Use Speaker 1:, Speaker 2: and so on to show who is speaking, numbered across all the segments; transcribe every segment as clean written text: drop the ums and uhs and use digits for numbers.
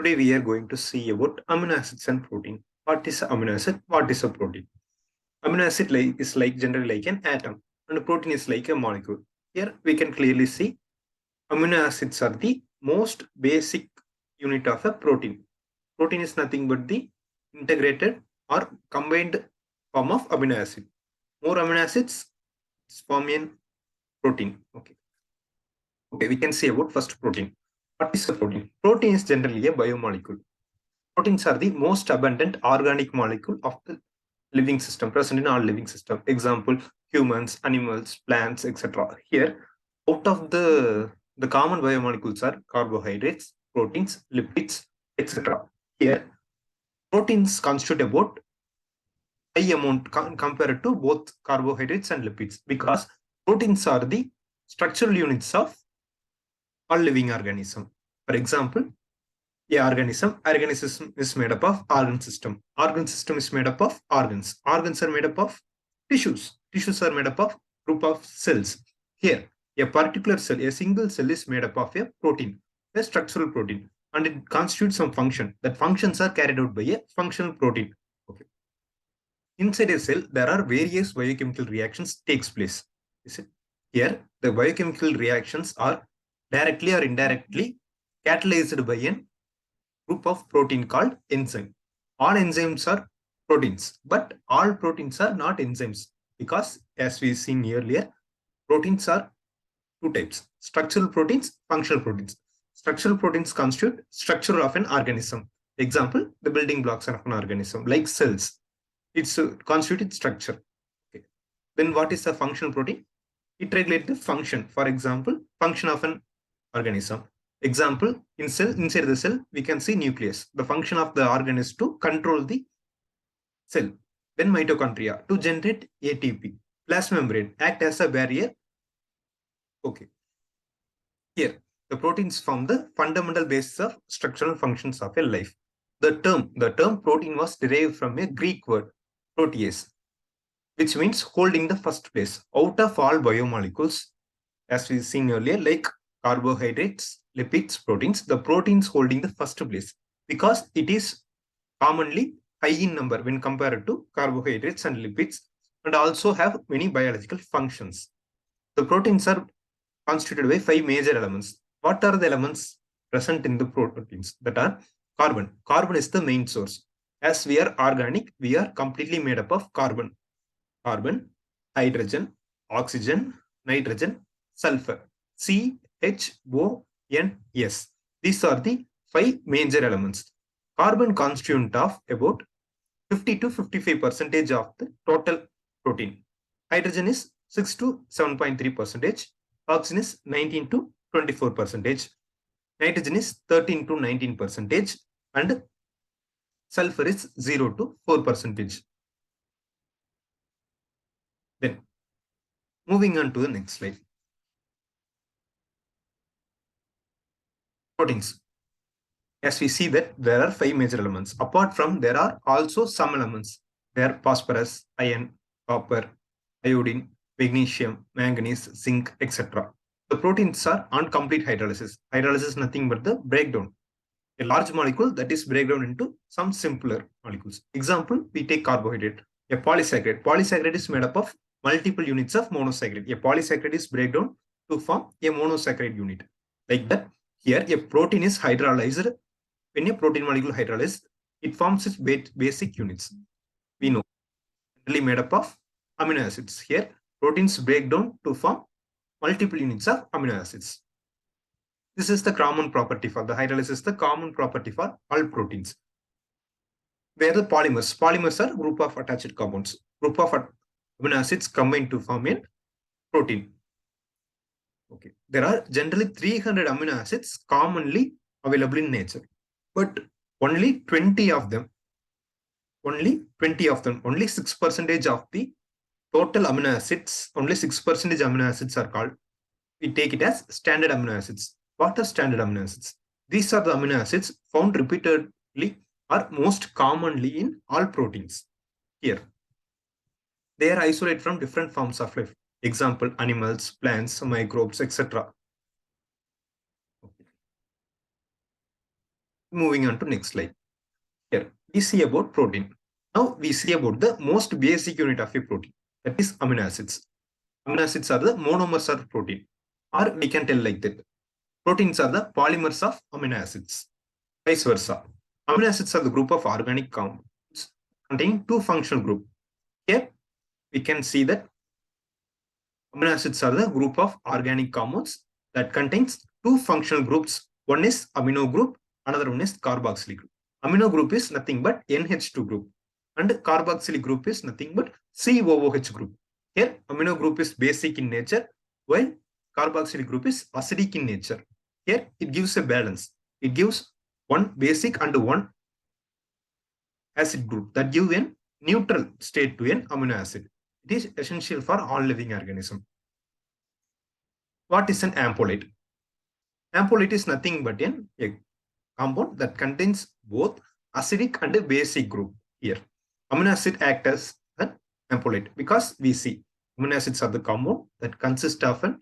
Speaker 1: Today we are going to see about amino acids and protein. What is amino acid? What is a protein? Amino acid is like generally like an atom, and a protein is like a molecule. Here we can clearly see amino acids are the most basic unit of a protein. Protein is nothing but the integrated or combined form of amino acid. More amino acids form a protein. Okay, we can see about first protein. What is a protein? Protein is generally a biomolecule. Proteins are the most abundant organic molecule of the living system, present in all living system. Example, humans, animals, plants, etc. Here, out of the common biomolecules are carbohydrates, proteins, lipids, etc. Here, proteins constitute about high amount compared to both carbohydrates and lipids because proteins are the structural units of all living organism. For example, organism is made up of organ system. Organ system is made up of organs. Organs are made up of tissues. Tissues are made up of group of cells. Here, a particular cell, a single cell is made up of a protein, a structural protein, and it constitutes some function. That functions are carried out by a functional protein. Okay. Inside a cell, there are various biochemical reactions takes place. Here, the biochemical reactions are directly or indirectly catalyzed by an group of protein called enzyme. All enzymes are proteins, but all proteins are not enzymes because as we seen earlier, proteins are two types: structural proteins, functional proteins. Structural proteins constitute structure of an organism. Example, the building blocks of an organism, like cells. It's constituted structure. Okay. Then what is a functional protein? It regulates the function. For example, function of an organism. Example, inside the cell, we can see nucleus. The function of the organ is to control the cell. Then mitochondria to generate ATP. Plasma membrane act as a barrier. Okay. Here, the proteins form the fundamental basis of structural functions of a life. The term protein was derived from a Greek word, protease, which means holding the first place. Out of all biomolecules, as we've seen earlier, like carbohydrates, lipids, proteins, the proteins holding the first place because it is commonly high in number when compared to carbohydrates and lipids, and also have many biological functions. The proteins are constituted by 5 major elements. What are the elements present in the proteins? That are carbon. Carbon is the main source. As we are organic, we are completely made up of carbon. Carbon, hydrogen, oxygen, nitrogen, sulfur. CHONS. These are the 5 major elements. Carbon constituent of about 50 to 55% of the total protein. Hydrogen is 6 to 7.3%. Oxygen is 19 to 24%. Nitrogen is 13 to 19%. And sulfur is 0 to 4%. Then, moving on to the next slide. Proteins. As we see that there are 5 major elements. Apart from, there are also some elements. There are phosphorus, iron, copper, iodine, magnesium, manganese, zinc, etc. The proteins are on complete hydrolysis. Hydrolysis is nothing but the breakdown. A large molecule that is breakdown into some simpler molecules. Example, we take carbohydrate. A polysaccharide. Polysaccharide is made up of multiple units of monosaccharide. A polysaccharide is breakdown to form a monosaccharide unit. Like that, here a protein is hydrolyzed. When a protein molecule hydrolyzed, it forms its basic units. We know really made up of amino acids. Here, proteins break down to form multiple units of amino acids. This is the common property for the hydrolysis, the common property for all proteins. Where the polymers. Polymers are group of attached compounds. Group of amino acids combined to form a protein. Okay. There are generally 300 amino acids commonly available in nature, but only 20 of them, only 6% of the total amino acids, only 6% amino acids are called. We take it as standard amino acids. What are standard amino acids? These are the amino acids found repeatedly or most commonly in all proteins. Here, they are isolated from different forms of life. Example, animals, plants, microbes, etc. Moving on to next slide. Here we see about protein. Now we see about the most basic unit of a protein, that is amino acids. Amino acids are the monomers of protein, or we can tell like that. Proteins are the polymers of amino acids. Vice versa. Amino acids are the group of organic compounds containing two functional groups. Here we can see that amino acids are the group of organic compounds that contains two functional groups. One is amino group, another one is carboxylic group. Amino group is nothing but NH2 group, and carboxylic group is nothing but COOH group. Here amino group is basic in nature, while carboxylic group is acidic in nature. Here it gives a balance. It gives one basic and one acid group that give a neutral state to an amino acid. It is essential for all living organisms. What is an ampollite? Ampollite is nothing but a compound that contains both acidic and basic group. Here, amino acid act as an ampollite because we see amino acids are the compound that consist of an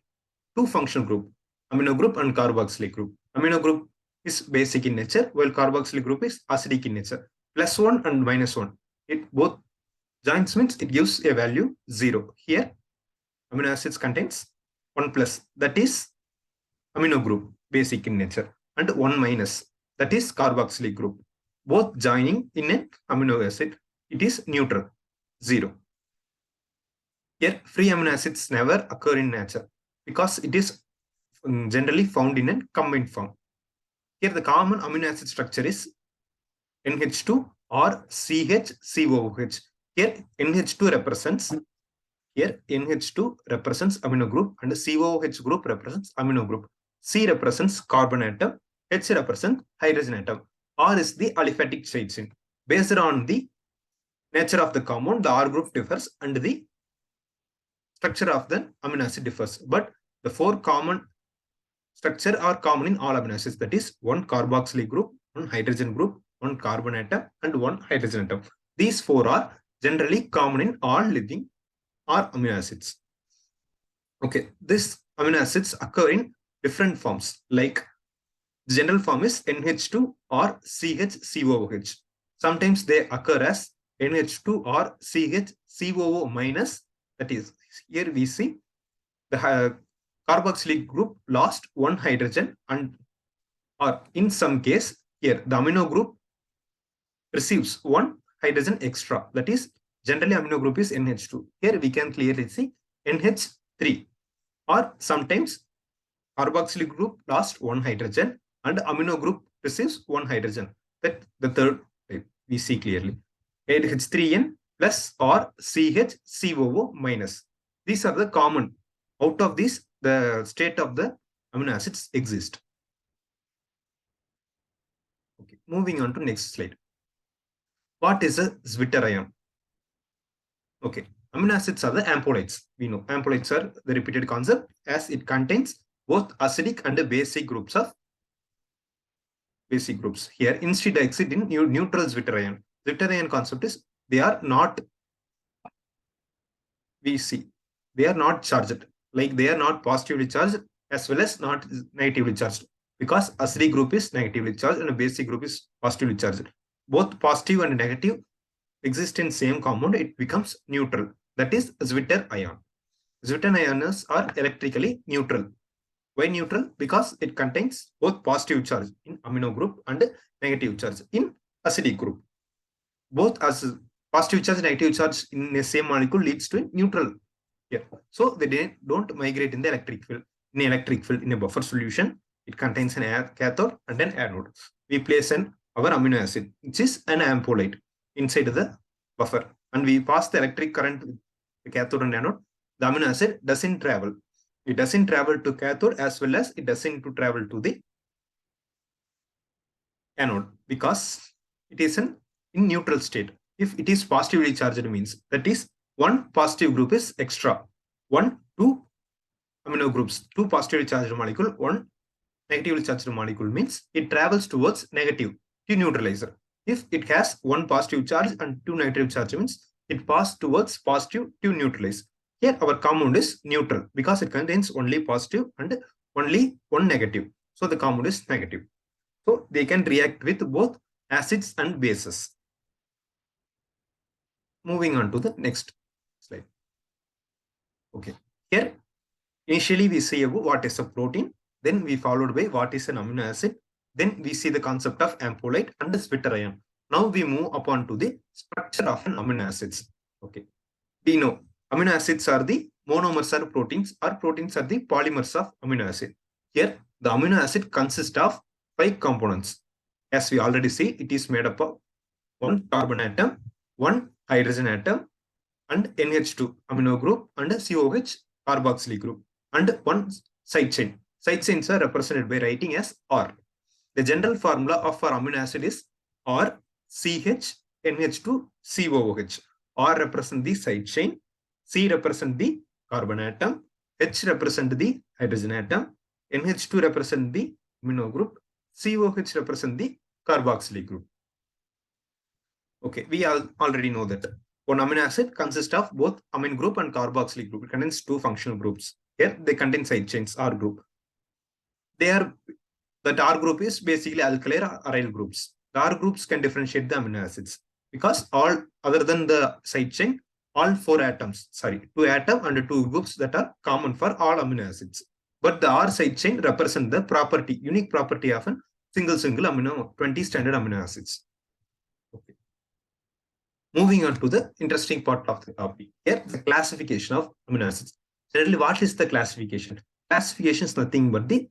Speaker 1: two functional group, amino group and carboxylic group. Amino group is basic in nature, while carboxylic group is acidic in nature. +1 and -1. It both joins means it gives a value 0. Here, amino acids contains 1+, that is amino group, basic in nature, and 1- that is carboxylic group. Both joining in an amino acid, it is neutral, 0. Here, free amino acids never occur in nature because it is generally found in a combined form. Here, the common amino acid structure is NH2 or CH-COOH. Here, NH2 represents amino group and COOH group represents amino group. C represents carbon atom, H represents hydrogen atom. R is the aliphatic side chain. Based on the nature of the compound, the R group differs and the structure of the amino acid differs. But the four common structure are common in all amino acids. That is one carboxylic group, one hydrogen group, one carbon atom, and one hydrogen atom. These four are generally common in all living or amino acids. Okay, these amino acids occur in different forms. Like the general form is NH2 or CH-COOH. Sometimes they occur as NH2 or CH-COO minus. That is, here we see the carboxylic group lost one hydrogen, and or in some case here the amino group receives one hydrogen extra. That is, generally amino group is NH2. Here we can clearly see NH3. Or sometimes carboxylic group lost one hydrogen and amino group receives one hydrogen. That the third type we see clearly. NH3N plus or CH-COO minus. These are the common. Out of these, the state of the amino acids exist. Okay, moving on to next slide. What is a Zwitter ion? Okay, amino acids are the ampolites. We know ampolites are the repeated concept as it contains both acidic and basic groups of basic groups. Here, instead exist in neutral Zwitter ion. Zwitter ion concept is they are not, we see, they are not charged. Like they are not positively charged as well as not negatively charged, because acidic group is negatively charged and a basic group is positively charged. Both positive and negative exist in same compound, it becomes neutral. That is Zwitter ion. Zwitter ions are electrically neutral. Why neutral? Because it contains both positive charge in amino group and negative charge in acidic group. Both as positive charge and negative charge in the same molecule leads to a neutral. Here. So they don't migrate in the electric field. In electric field, in a buffer solution, it contains an cathode and an anode. We place our amino acid, which is an ampollite, inside the buffer, and we pass the electric current with the cathode and anode. The amino acid doesn't travel. It doesn't travel to cathode as well as it doesn't travel to the anode because it is in neutral state. If it is positively charged means that is one positive group is extra. Two amino groups, two positively charged molecule, one negatively charged molecule means it travels towards negative to neutralizer. If it has one positive charge and two negative charge means it passes towards positive to neutralize. Here our compound is neutral because it contains only positive and only one negative. So the compound is negative. So they can react with both acids and bases. Moving on to the next slide. Okay. Here, initially we see about what is a protein, then we followed by what is an amino acid, then we see the concept of ampollite and the splitter ion. Now we move upon to the structure of an amino acids. Okay. We know amino acids are the monomers or proteins are the polymers of amino acid. Here, the amino acid consists of 5 components. As we already see, it is made up of one carbon atom, one hydrogen atom, and NH2 amino group, and a COH carboxylic group, and one side chain. Side chains are represented by writing as R. The general formula of our amino acid is R CH NH2 COOH. R represent the side chain, C represent the carbon atom, H represent the hydrogen atom, NH2 represent the amino group, COH represent the carboxylic group. Okay, we already know that one amino acid consists of both amine group and carboxylic group. It contains 2 functional groups. Here they contain side chains, R group. That R group is basically alkyl or aryl groups. The R groups can differentiate the amino acids because all other than the side chain, all 2 atoms and 2 groups that are common for all amino acids. But the R side chain represent the unique property of a single amino, 20 standard amino acids. Okay. Moving on to the interesting part of the topic. Here, the classification of amino acids. Generally, what is the classification? Classification is nothing but the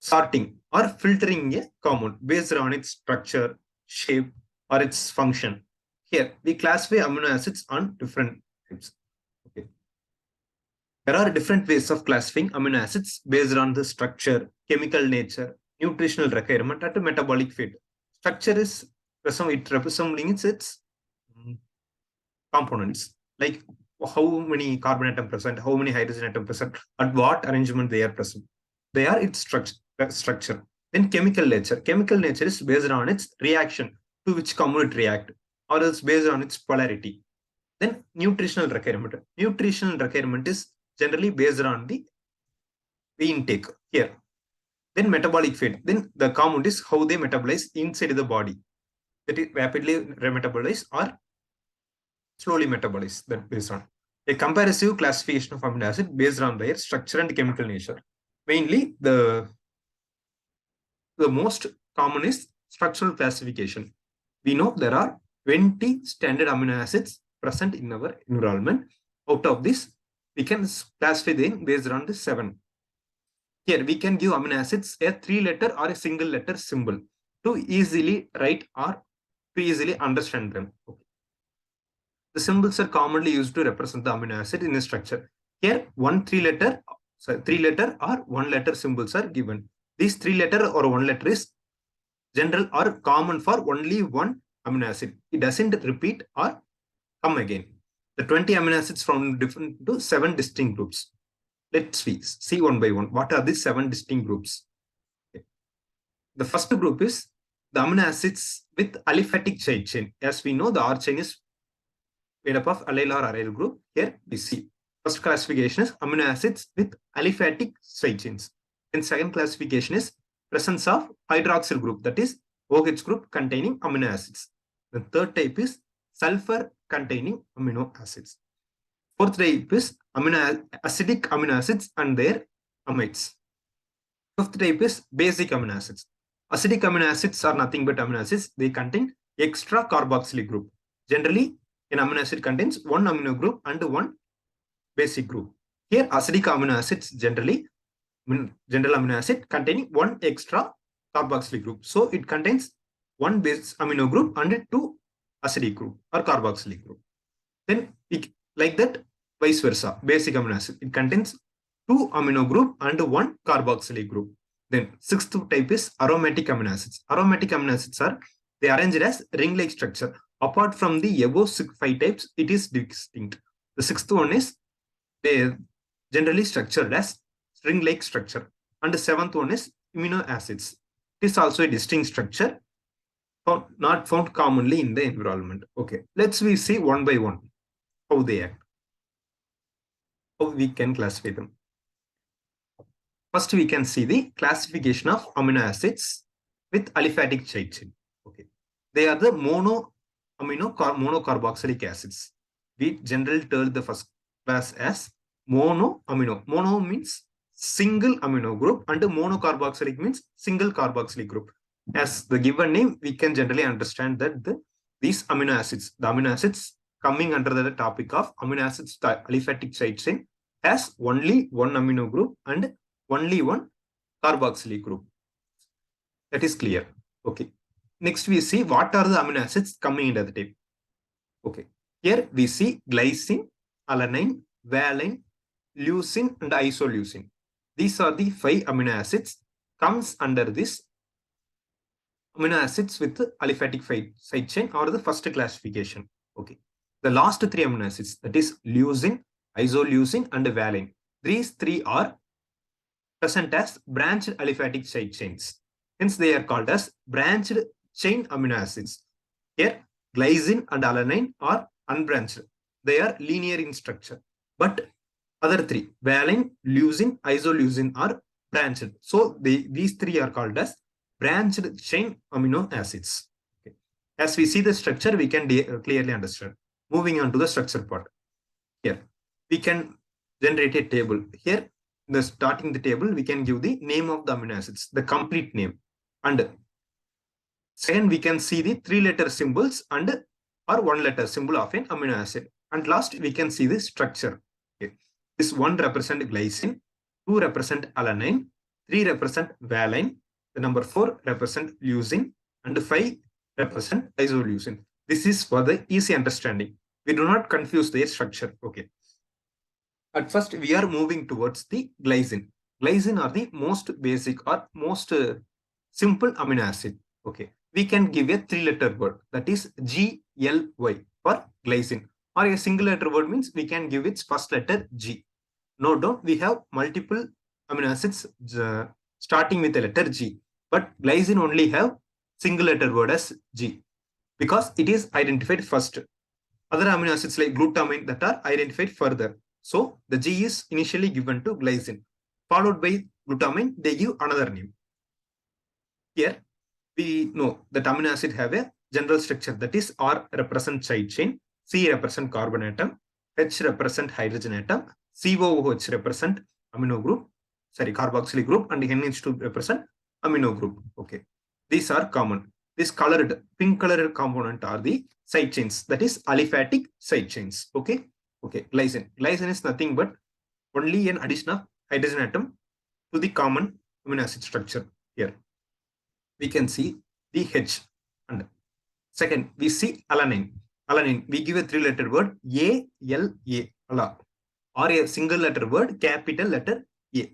Speaker 1: sorting or filtering a compound based on its structure, shape, or its function. Here, we classify amino acids on different types. Okay. There are different ways of classifying amino acids based on the structure, chemical nature, nutritional requirement, and metabolic fate. Structure is resembling its components, like how many carbon atom present, how many hydrogen atom present, at what arrangement they are present. They are its structure. Then chemical nature. Chemical nature is based on its reaction to which compound it react, or else based on its polarity. Then nutritional requirement. Nutritional requirement is generally based on the intake here. Then metabolic fate. Then the compound is how they metabolize inside the body. That is rapidly metabolize or slowly metabolize, that based on a comparative classification of amino acid based on their structure and chemical nature. Mainly, the most common is structural classification. We know there are 20 standard amino acids present in our environment. Out of this, we can classify them based on the 7. Here, we can give amino acids a 3-letter or a single letter symbol to easily write or to easily understand them. Okay. The symbols are commonly used to represent the amino acid in a structure. Here, 3-letter or 1-letter symbols are given. These 3-letter or 1-letter is general or common for only one amino acid. It doesn't repeat or come again. The 20 amino acids from different to 7 distinct groups. Let's see one by one. What are these 7 distinct groups? Okay. The first group is the amino acids with aliphatic side chain. As we know, the R chain is made up of allyl or aryl group. Here we see first classification is amino acids with aliphatic side chains. And second classification is presence of hydroxyl group, that is OH group containing amino acids. The third type is sulfur containing amino acids. Fourth type is acidic amino acids and their amides. Fifth type is basic amino acids. Acidic amino acids are nothing but amino acids. They contain extra carboxylic group. Generally, an amino acid contains one amino group and one basic group. Here, acidic amino acids general amino acid containing one extra carboxylic group. So it contains one base amino group and 2 acidic group or carboxylic group. Then like that, vice versa. Basic amino acid, it contains 2 amino group and 1 carboxylic group. Then sixth type is aromatic amino acids. Aromatic amino acids are they arranged as ring-like structure. Apart from the above 5 types, it is distinct. The sixth one is they generally structured as ring-like structure. And the seventh one is amino acids. It is also a distinct structure, not found commonly in the environment. Okay, let's see one by one how they act, how we can classify them. First, we can see the classification of amino acids with aliphatic side chain. Okay, they are the monocarboxylic acids. We generally tell the first class as monoamino. Mono means single amino group and monocarboxylic means single carboxylic group. As the given name, we can generally understand that these amino acids, the amino acids coming under the topic of amino acids aliphatic side chain, has only one amino group and only one carboxylic group. That is clear. Okay. Next, we see what are the amino acids coming into the table. Okay. Here we see glycine, alanine, valine, leucine, and isoleucine. These are the 5 amino acids comes under this amino acids with aliphatic side chain or the first classification. Okay. The last 3 amino acids, that is leucine, isoleucine, and valine. These 3 are present as branched aliphatic side chains. Hence, they are called as branched chain amino acids. Here, glycine and alanine are unbranched. They are linear in structure. But other 3, valine, leucine, isoleucine, are branched. So, these 3 are called as branched chain amino acids. Okay. As we see the structure, we can clearly understand. Moving on to the structure part. Here, we can generate a table. Here, the starting the table, we can give the name of the amino acids, the complete name. And second, we can see the 3-letter symbols and or 1-letter symbol of an amino acid. And last, we can see the structure. Okay. This 1 represent glycine, 2 represent alanine, 3 represent valine, the number 4 represent leucine, and 5 represent isoleucine. This is for the easy understanding. We do not confuse their structure. Okay. At first, we are moving towards the glycine. Glycine are the most basic or most simple amino acid. Okay. We can give a 3-letter word, that is GLY for glycine. Or a single letter word means we can give its first letter G. No doubt, we have multiple amino acids starting with the letter G. But glycine only have single letter word as G because it is identified first. Other amino acids like glutamine that are identified further. So the G is initially given to glycine. Followed by glutamine, they give another name. Here, we know that amino acid have a general structure, that is R represent side chain, C represent carbon atom, H represent hydrogen atom, COOH represent amino group, carboxylic group, and NH2 represent amino group. Okay. These are common. This colored, pink colored component are the side chains, that is aliphatic side chains. Okay. Okay. Glycine. Glycine is nothing but only an addition of hydrogen atom to the common amino acid structure. Here we can see the H. And second, we see alanine. Alanine, we give a 3-letter word A-L-A, ala, or a single letter word, capital letter A.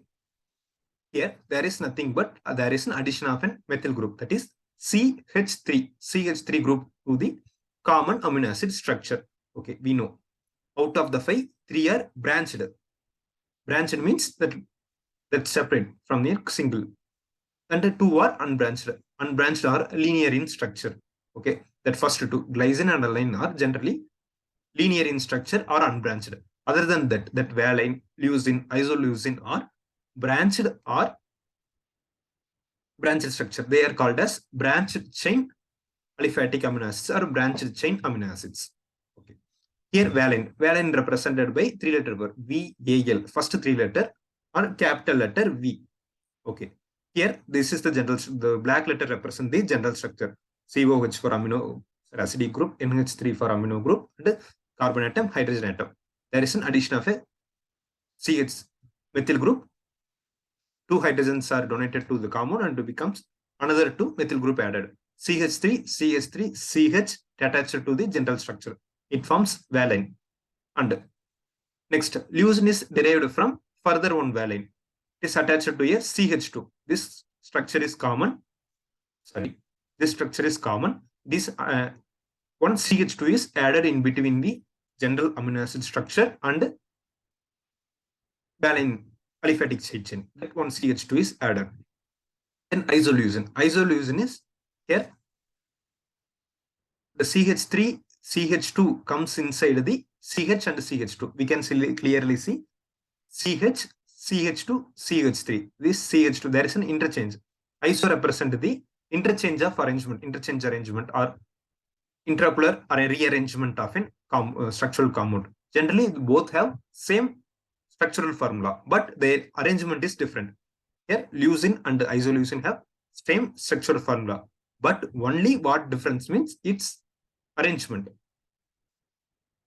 Speaker 1: Here, there is nothing but there is an addition of an methyl group, that is CH3 group to the common amino acid structure. Okay, we know. Out of the 5, 3 are branched. Branched means that separate from the single. And the 2 are unbranched. Unbranched are linear in structure. Okay, that first 2, glycine and alanine, are generally linear in structure or unbranched. Other than that, valine, leucine, isoleucine are branched or branched structure. They are called as branched chain aliphatic amino acids or branched chain amino acids. Okay. Here, valine represented by 3-letter word VAL, first 3-letter or capital letter V. Okay. Here, this is the black letter represent the general structure. COH for amino acidic group, NH3 for amino group, and carbon atom, hydrogen atom. There is an addition of a CH methyl group. 2 hydrogens are donated to the compound and becomes another 2 methyl group added. CH3, CH3, CH attached to the general structure. It forms valine. And next, leucine is derived from further one valine. It is attached to a CH2. This structure is common. This structure is common. This one CH2 is added in between the general amino acid structure and valine aliphatic side chain. That one CH2 is added. Then isoleucine. Isoleucine is here. The CH3, CH2 comes inside the CH and CH2. We can clearly see CH, CH2, CH3. This CH2, there is an interchange. Iso represent the interchange arrangement or intrapolar or a rearrangement of a structural compound. Generally, both have same structural formula, but their arrangement is different. Here, leucine and isoleucine have same structural formula, but only what difference means its arrangement.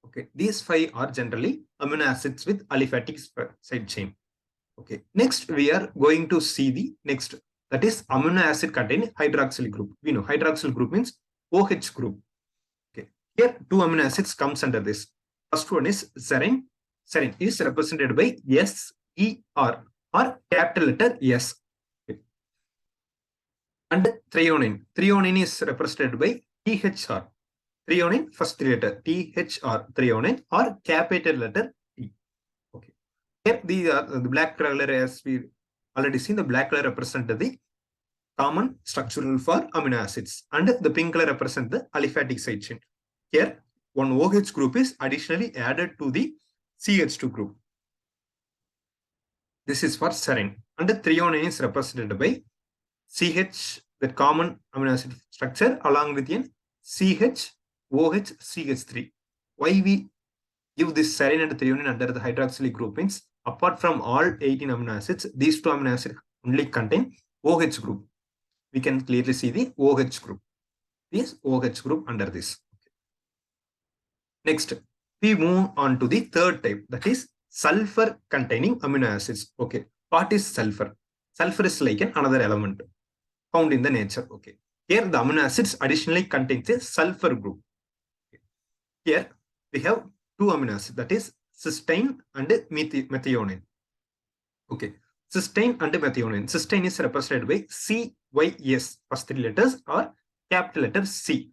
Speaker 1: Okay, these 5 are generally amino acids with aliphatic side chain. Okay, next we are going to see the next, that is amino acid containing hydroxyl group. We know hydroxyl group means OH group. Okay, here 2 amino acids comes under this. First one is serine. Serine is represented by SER or capital letter S. Okay. And threonine. Threonine is represented by THR. Threonine, first letter THR, threonine, or capital letter T. Okay. Here the black color, as we already seen, the black color represents the common structural for amino acids, and the pink color represents the aliphatic side chain. Here, one OH group is additionally added to the CH2 group. This is for serine, and the threonine is represented by CH, the common amino acid structure, along with an CH, OH, CH3. Why we give this serine and threonine under the hydroxyl group means, apart from all 18 amino acids, these 2 amino acids only contain OH group. We can clearly see the OH group. This OH group under this. Next, we move on to the third type, that is sulfur containing amino acids. Okay, what is sulfur? Sulfur is like another element found in the nature. Okay, here the amino acids additionally contains a sulfur group. Okay. Here we have 2 amino acids, that is cysteine and methionine. Okay, cysteine and methionine. Cysteine is represented by CYS, first 3 letters, or capital letter C.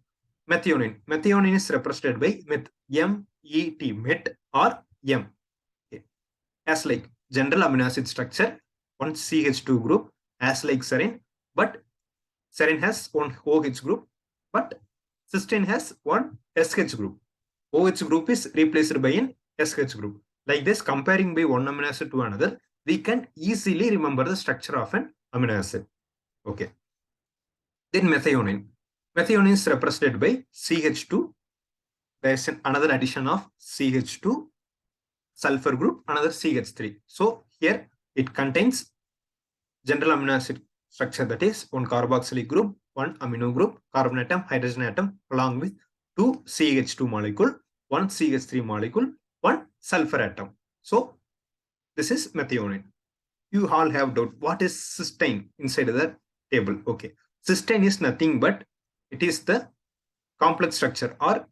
Speaker 1: Methionine. Methionine is represented by MET, met or M. Okay. As like general amino acid structure, one CH2 group, as like serine, but serine has one OH group, but cysteine has one SH group. OH group is replaced by an SH group. Like this, comparing by one amino acid to another, we can easily remember the structure of an amino acid. Okay. Then methionine. Methionine is represented by CH2. There is another addition of CH2 sulfur group, another CH3. So here it contains general amino acid structure, that is one carboxylic group, one amino group, carbon atom, hydrogen atom, along with 2 CH2 molecule, 1 CH3 molecule, 1 sulfur atom. So this is methionine. You all have doubt, what is cysteine inside the table? Okay, cysteine is nothing but it is the complex structure or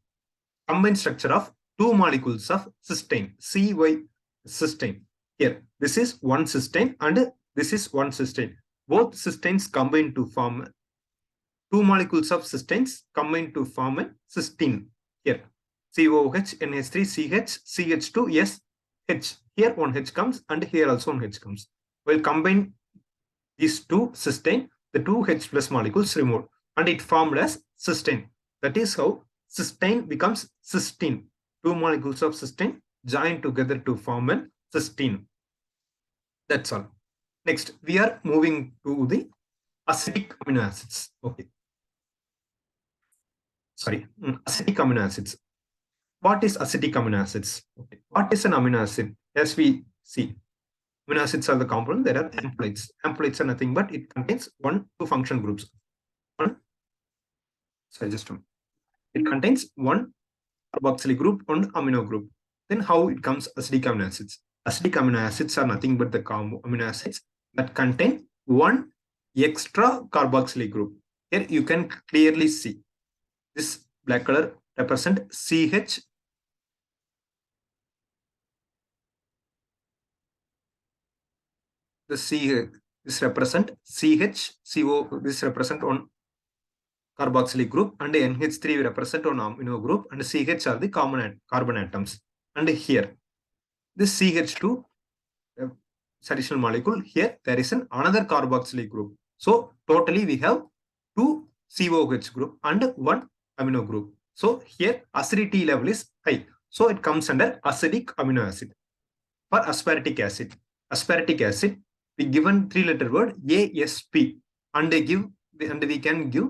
Speaker 1: combined structure of 2 molecules of cysteine, CY cysteine. Here, this is one cysteine and this is one cysteine. Both cysteines combine to form 2 molecules of cysteines combine to form a cysteine. Here, COH, NH3, CH, CH2, S, H. Here one H comes and here also one H comes. We'll combine these 2 cysteine, the 2 H plus molecules removed, and it formed as cysteine. That is how cysteine becomes cysteine. 2 molecules of cysteine join together to form a cysteine. That's all. Next, we are moving to the acidic amino acids. Okay. Sorry, acidic amino acids. What is acidic amino acids? Okay. What is an amino acid? As we see, amino acids are the compound. There are amploids. Amploids are nothing but it contains 1, 2 function groups. It contains 1 carboxylic group, 1 amino group. Then how it comes acidic amino acids? Acidic amino acids are nothing but the amino acids that contain 1 extra carboxylic group. Here you can clearly see this black color represent CH. The C, this represent CH, CO, this represent 1 carboxylic group, and NH3 represent one amino group, and CH are the common carbon atoms. And here, this CH2 additional molecule, here there is another carboxylic group. So totally we have 2 COH group and 1 amino group. So here acidity level is high. So it comes under acidic amino acid. For aspartic acid, we given 3-letter word ASP and they give and we can give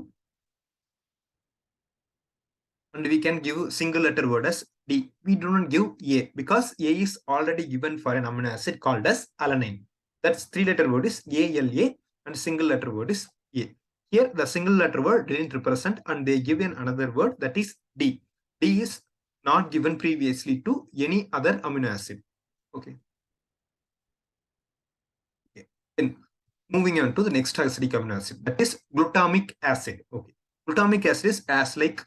Speaker 1: single letter word as D. We do not give A because A is already given for an amino acid called as alanine. That's three-letter word is ALA and single letter word is A. Here the single letter word didn't represent and they give in another word that is D. D is not given previously to any other amino acid. Okay. Then moving on to the next acidic amino acid that is glutamic acid. Okay. Glutamic acid is as like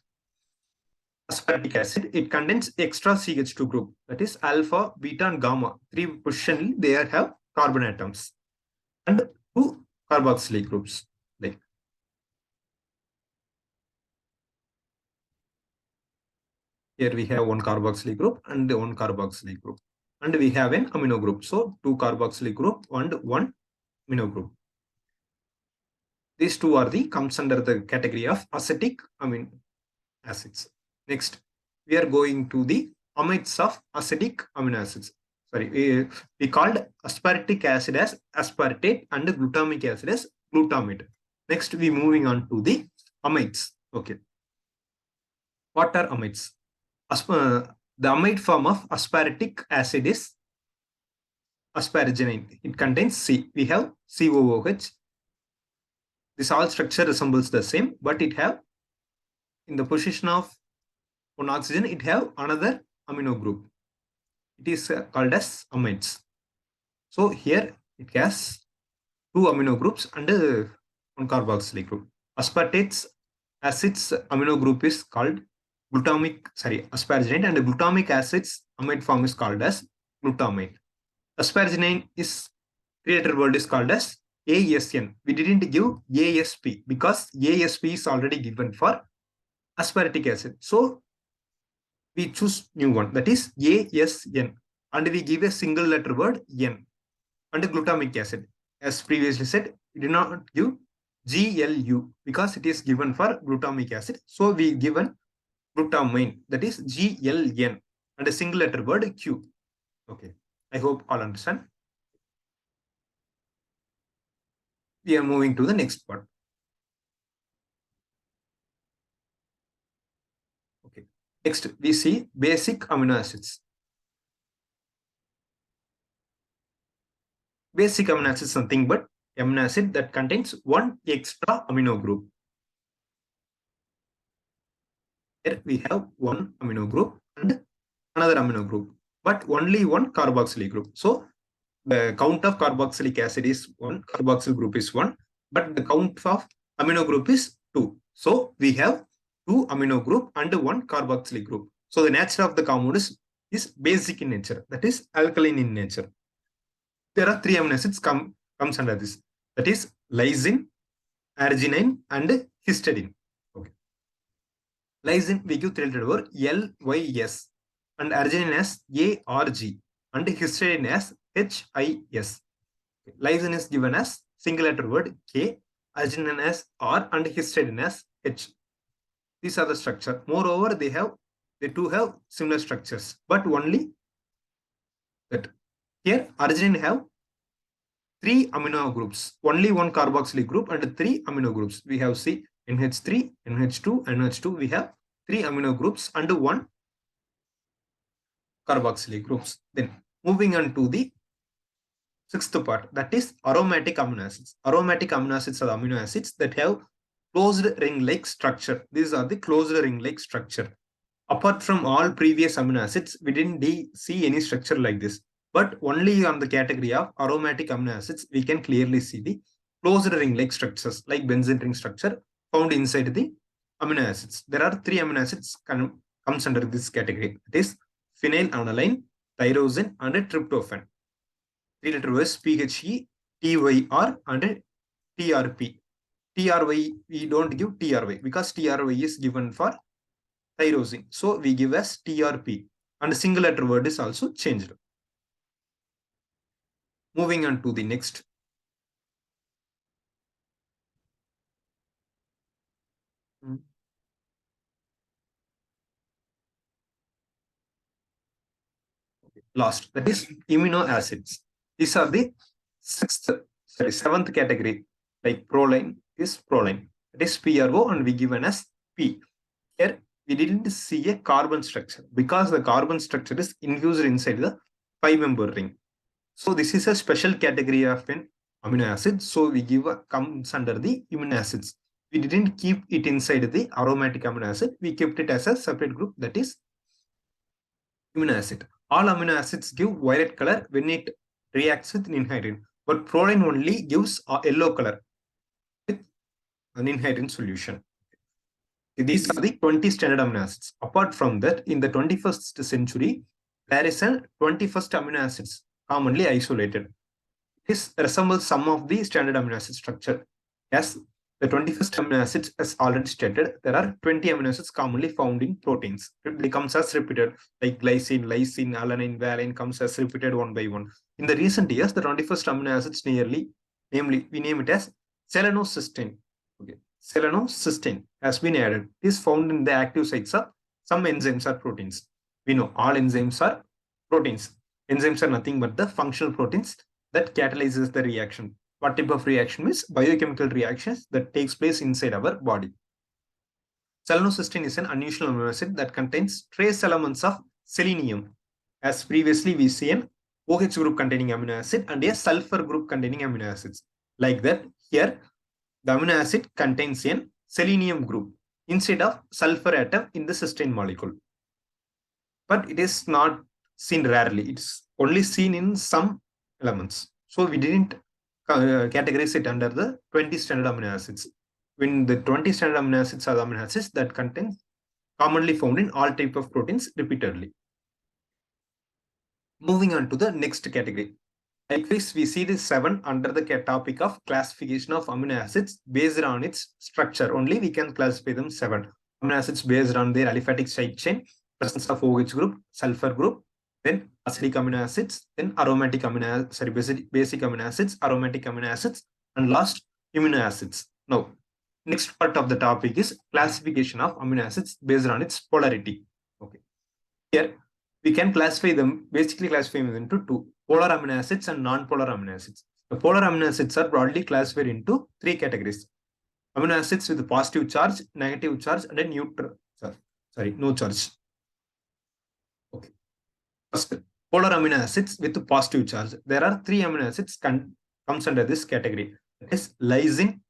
Speaker 1: aspartic acid. It contains extra CH2 group that is alpha, beta, and gamma. Three positionally they have carbon atoms and two carboxylic groups. Like here we have one carboxylic group and one carboxylic group, and we have an amino group. So two carboxylic group and one amino group. These two are the comes under the category of acetic amino acids. Next, we are going to the amides of acidic amino acids. Sorry, we called aspartic acid as aspartate and glutamic acid as glutamate. Next, we moving on to the amides. Okay. What are amides? The amide form of aspartic acid is asparaginine. It contains C. We have COOH. This all structure resembles the same, but it have in the position of one oxygen, it have another amino group. It is called as amides. So here it has two amino groups and one carboxylic group. Aspartate acids amino group is called asparaginate, and glutamic acids amide form is called as glutamate. Asparaginine is three-letter word is called as ASN. We didn't give ASP because ASP is already given for aspartic acid. So we choose new one that is ASN and we give a single letter word N. And glutamic acid, as previously said, we do not give GLU because it is given for glutamic acid. So we given glutamine that is GLN and a single letter word Q. Okay, I hope all understand. We are moving to the next part. Okay, next we see basic amino acids. Basic amino acid is nothing but amino acid that contains one extra amino group. Here we have one amino group and another amino group, but only one carboxylic group. So the count of carboxylic acid is one, carboxyl group is one, but the count of amino group is two. So we have two amino group and one carboxylic group. So the nature of the compound is basic in nature, that is alkaline in nature. There are three amino acids comes under this, that is lysine, arginine, and histidine. Okay. Lysine we give three-letter word LYS, and arginine as ARG, and histidine as HIS. Lysine is given as single letter word K, arginine as R, and histidine as H. These are the structure. Moreover, they too have similar structures, but only that here arginine have three amino groups, only one carboxylic group and three amino groups. We have C, NH3, NH2, NH2. We have three amino groups and one carboxylic groups. Then moving on to the sixth part, that is aromatic amino acids. Aromatic amino acids are the amino acids that have closed ring-like structure. These are the closed ring-like structure. Apart from all previous amino acids, we didn't see any structure like this. But only on the category of aromatic amino acids, we can clearly see the closed ring-like structures like benzene ring structure found inside the amino acids. There are three amino acids comes under this category. It is phenylalanine, tyrosine, and tryptophan. Three-letter words PHE, TYR, and TRP. TRY, we don't give TRY because TRY is given for tyrosine. So we give as TRP, and single letter word is also changed. Moving on to the next. Last, that is amino acids. These are the seventh category. Like proline is proline. that is PRO, and we given as P. Here we didn't see a carbon structure because the carbon structure is infused inside the 5-member ring. So this is a special category of an amino acid. So we give comes under the amino acids. We didn't keep it inside the aromatic amino acid. We kept it as a separate group, that is amino acid. All amino acids give violet color when it reacts with ninhydrin, but proline only gives a yellow color with an ninhydrin solution. These are the 20 standard amino acids. Apart from that, in the 21st century, there is a 21st amino acids commonly isolated. This resembles some of the standard amino acid structure. As the 21st amino acids, as already stated, there are 20 amino acids commonly found in proteins. They comes as repeated, like glycine, lysine, alanine, valine comes as repeated one by one. In the recent years, the 21st amino acids namely, we name it as selenocysteine. Okay. Selenocysteine has been added. It is found in the active sites of some enzymes or proteins. We know all enzymes are proteins. Enzymes are nothing but the functional proteins that catalyzes the reaction. What type of reaction is biochemical reactions that takes place inside our body. Selenocysteine is an unusual amino acid that contains trace elements of selenium. As previously we see an OH group containing amino acid and a sulfur group containing amino acids. Like that, here the amino acid contains a selenium group instead of sulfur atom in the cysteine molecule. But it is not seen rarely. It's only seen in some elements. So we didn't categorize it under the 20 standard amino acids. When the 20 standard amino acids are the amino acids that contain commonly found in all type of proteins repeatedly. Moving on to the next category. Likewise, we see this 7 under the topic of classification of amino acids based on its structure. Only we can classify them 7 amino acids based on their aliphatic side chain, presence of OH group, sulfur group, then acidic amino acids, then aromatic basic amino acids, aromatic amino acids, and last amino acids. Now, next part of the topic is classification of amino acids based on its polarity. Okay. Here we can basically classify them into 2, polar amino acids and non-polar amino acids. The polar amino acids are broadly classified into 3 categories. Amino acids with positive charge, negative charge, and a neutral charge. No charge. Okay. First, polar amino acids with positive charge. There are 3 amino acids comes under this category. That is lysine,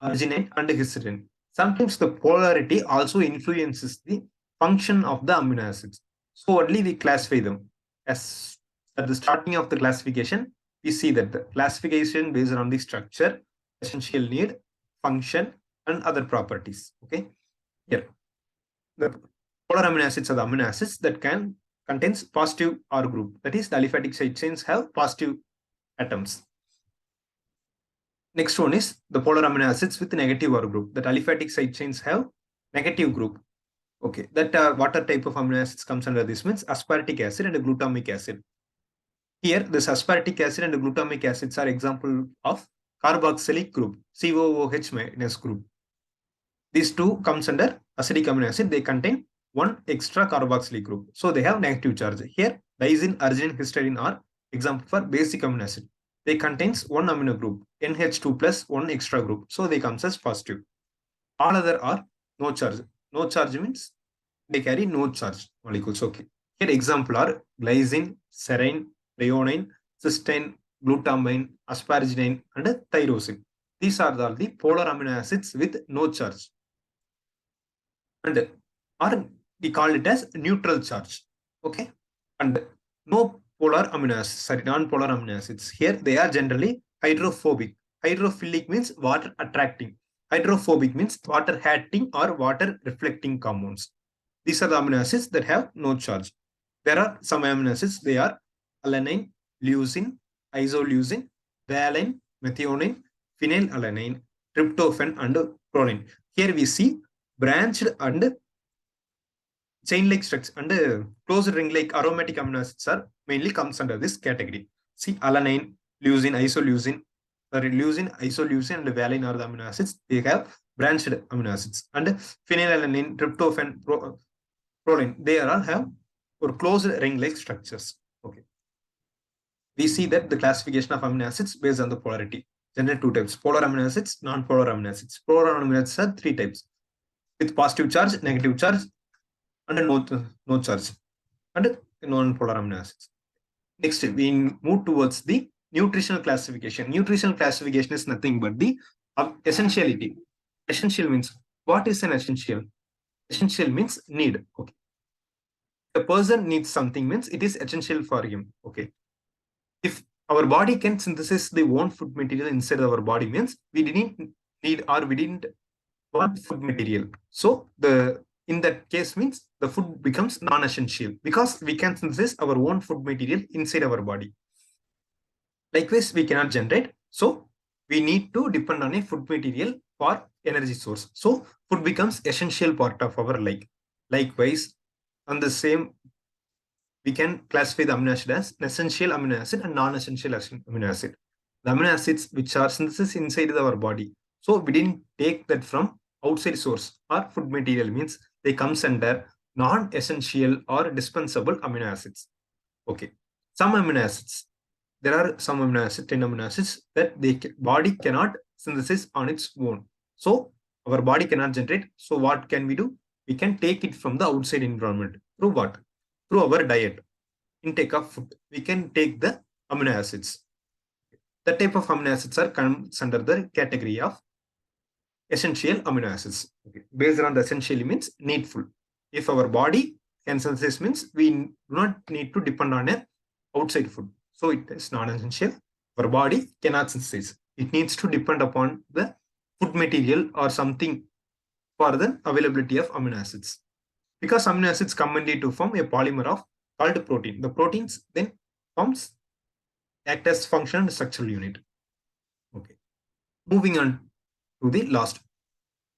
Speaker 1: arginine, and histidine. Sometimes the polarity also influences the function of the amino acids. So only we classify them. As at the starting of the classification, we see that the classification based on the structure, essential need, function, and other properties. Okay. Here, the polar amino acids are the amino acids that contains positive R group. That is, the aliphatic side chains have positive atoms. Next one is the polar amino acids with negative R group. That aliphatic side chains have negative group. Okay, that water type of amino acids comes under this means aspartic acid and glutamic acid. Here, this aspartic acid and glutamic acids are example of carboxylic group, COOH minus group. These two comes under acidic amino acid. They contain one extra carboxylic group. So they have negative charge. Here, lysine, arginine, histidine are example for basic amino acid. They contains one amino group, NH2 plus one extra group. So they comes as positive. All other are no charge. No charge means they carry no charge molecules. Okay. Here example are glycine, serine, threonine, cysteine, glutamine, asparagine, and tyrosine. These are all the polar amino acids with no charge. And or we call it as neutral charge. Okay. And no polar amino acids, non-polar amino acids. Here they are generally hydrophobic. Hydrophilic means water attracting. Hydrophobic means water hatting or water reflecting compounds. These are the amino acids that have no charge. There are some amino acids. They are alanine, leucine, isoleucine, valine, methionine, phenylalanine, tryptophan, and proline. Here we see branched and chain-like structure and closed ring-like aromatic amino acids are mainly comes under this category. See alanine, leucine, isoleucine, leucine, isoleucine, and valine are the amino acids. They have branched amino acids. And phenylalanine, tryptophan, proline, they all have or closed ring-like structures. Okay. We see that the classification of amino acids based on the polarity. generate two types: polar amino acids, non-polar amino acids. Polar amino acids are three types: with positive charge, negative charge, and no charge, and non-polar amino acids. Next, we move towards the nutritional classification. Nutritional classification is nothing but the essentiality. Essential means, what is an essential? Essential means need. Okay. A person needs something means it is essential for him. Okay. If our body can synthesize the own food material inside our body means we didn't need or we didn't want food material. So the in that case means the food becomes non-essential because we can synthesize our own food material inside our body. Likewise, we cannot generate. So we need to depend on a food material for energy source. So food becomes essential part of our life. Likewise, on the same, we can classify the amino acid as essential amino acid and non-essential amino acid. The amino acids which are synthesized inside our body. So we didn't take that from outside source or food material means they comes under non-essential or dispensable amino acids. Okay. Some amino acids. There are some amino acids, 10 amino acids that the body cannot synthesize on its own. So our body cannot generate. So what can we do? We can take it from the outside environment. Through what? Through our diet, intake of food. We can take the amino acids. The type of amino acids are comes under the category of essential amino acids. Okay. Based on the essential means needful. If our body can synthesize means we do not need to depend on a outside food. So it is non-essential. Our body cannot synthesize. It needs to depend upon the food material or something for the availability of amino acids. Because amino acids commonly to form a polymer of called protein. The proteins then forms act as functional and structural unit. Okay. Moving on to the last.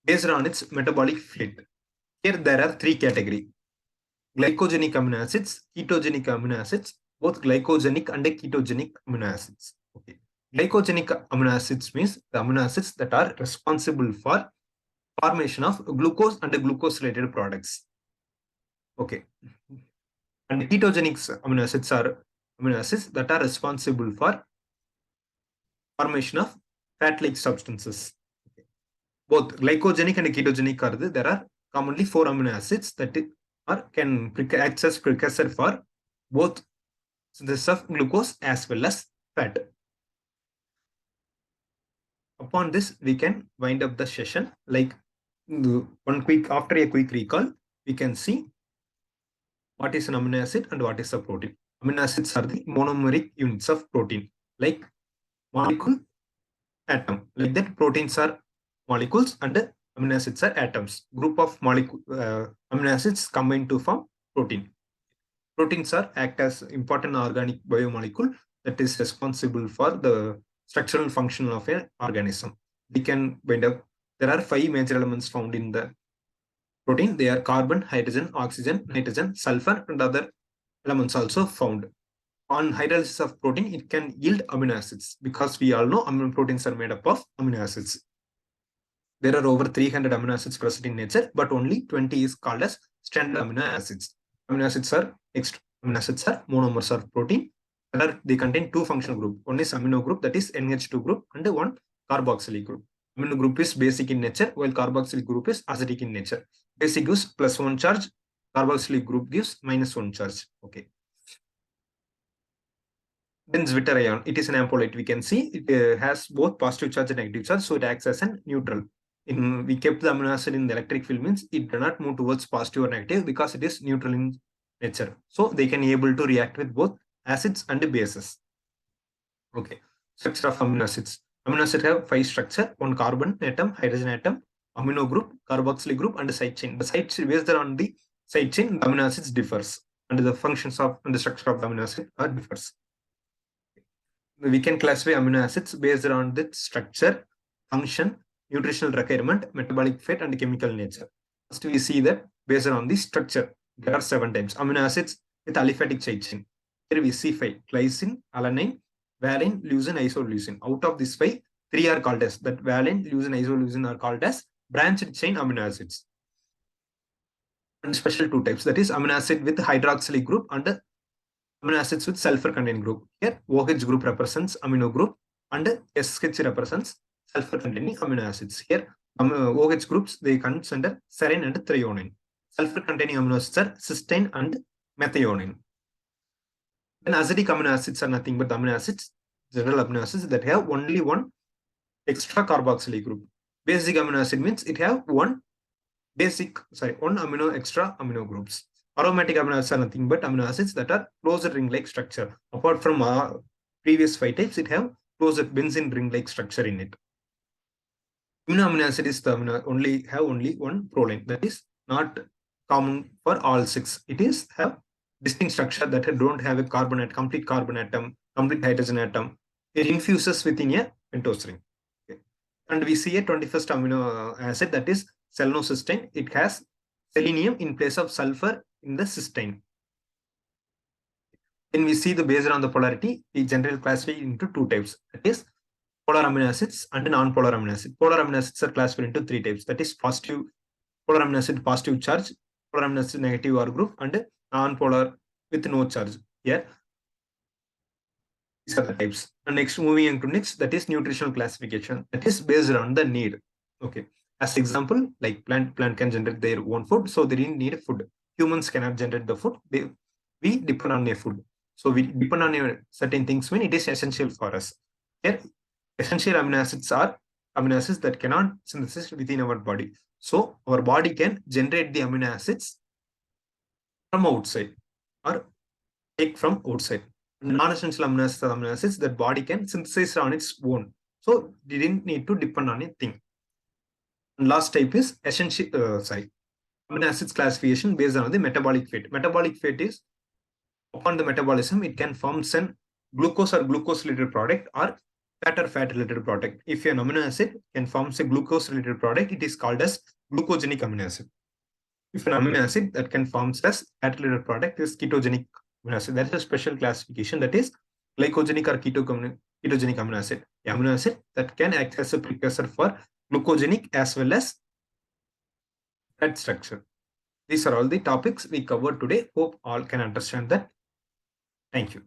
Speaker 1: Based on its metabolic fate. Here there are three categories: glycogenic amino acids, ketogenic amino acids, both glycogenic and ketogenic amino acids. Okay. Glycogenic amino acids means the amino acids that are responsible for formation of glucose and glucose related products. Okay. And ketogenic amino acids are amino acids that are responsible for formation of fat-like substances. Okay. Both glycogenic and ketogenic are there are commonly 4 amino acids that can act as precursor for both synthesis of glucose as well as fat. Upon this, we can wind up the session. Like after a quick recall, we can see what is an amino acid and what is a protein. Amino acids are the monomeric units of protein, like molecule, atom. Like that, proteins are molecules and amino acids are atoms. Group of amino acids combine to form protein. Proteins act as important organic biomolecule that is responsible for the structural function of an organism. We can bind up. There are 5 major elements found in the protein. They are carbon, hydrogen, oxygen, nitrogen, sulfur, and other elements also found. On hydrolysis of protein, it can yield amino acids because we all know amino proteins are made up of amino acids. There are over 300 amino acids present in nature, but only 20 is called as standard amino acids. Amino acids are monomers of protein. They contain 2 functional groups. One is amino group, that is NH2 group, and one carboxylic group. Amino group is basic in nature, while carboxylic group is acidic in nature. Basic gives +1 charge, carboxylic group gives -1 charge. Okay. Then Zwitter ion, it is an ampollite. We can see it has both positive charge and negative charge, so it acts as a neutral. We kept the amino acid in the electric field means it does not move towards positive or negative because it is neutral in nature. So they can be able to react with both acids and bases. Okay. Structure of amino acids. Amino acids have 5 structure: 1 carbon atom, hydrogen atom, amino group, carboxylic group, and side chain. The side chain, based on the side chain, the amino acids differs, and the functions of and the structure of the amino acid are differs. We can classify amino acids based on the structure, function, nutritional requirement, metabolic fate, and chemical nature. First, we see that based on the structure, there are 7 types. Amino acids with aliphatic side chain. Here we see 5: glycine, alanine, valine, leucine, isoleucine. Out of these 5, 3 are called as that valine, leucine, isoleucine are called as branched chain amino acids. And special 2 types, that is amino acid with hydroxylic group and amino acids with sulfur containing group. Here OH group represents amino group, and SH represents sulfur-containing amino acids. Here, OH groups, they consist under serine and threonine. Sulfur-containing amino acids are cysteine and methionine. Then acidic amino acids are nothing but amino acids, general amino acids that have only one extra carboxylic group. Basic amino acid means it have one extra amino groups. Aromatic amino acids are nothing but amino acids that are closed ring-like structure. Apart from previous 5 types, it have closed benzene ring-like structure in it. Amino acid is the only one proline. That is not common for all 6. It is have distinct structure that don't have a complete carbon atom, complete hydrogen atom. It infuses within a pentose ring. Okay. And we see a 21st amino acid, that is selenocysteine. It has selenium in place of sulfur in the cysteine. When we see the based on the polarity, we generally classify into 2 types. That is polar amino acids and non-polar amino acids. Polar amino acids are classified into 3 types. That is positive polar amino acid positive charge, polar amino acid negative R group, and non-polar with no charge. Here, these are the types. And next, moving into next, that is nutritional classification. That is based on the need. Okay. As example, like plant can generate their own food, so they didn't need food. Humans cannot generate the food. We depend on a food. So we depend on certain things when it is essential for us. Here, essential amino acids are amino acids that cannot synthesize within our body. So our body can generate the amino acids from outside or take from outside. Non-essential amino acids that body can synthesize on its own. So they didn't need to depend on a thing. And last type is essential amino acids classification based on the metabolic fate. Metabolic fate is upon the metabolism, it can form an glucose or glucose related product or fat or fat related product. If an amino acid can form a glucose related product, it is called as glucogenic amino acid. If an amino acid that can form as fat related product is ketogenic amino acid. That is a special classification, that is glycogenic or ketogenic amino acid. The amino acid that can act as a precursor for glucogenic as well as fat structure. These are all the topics we covered today. Hope all can understand that. Thank you.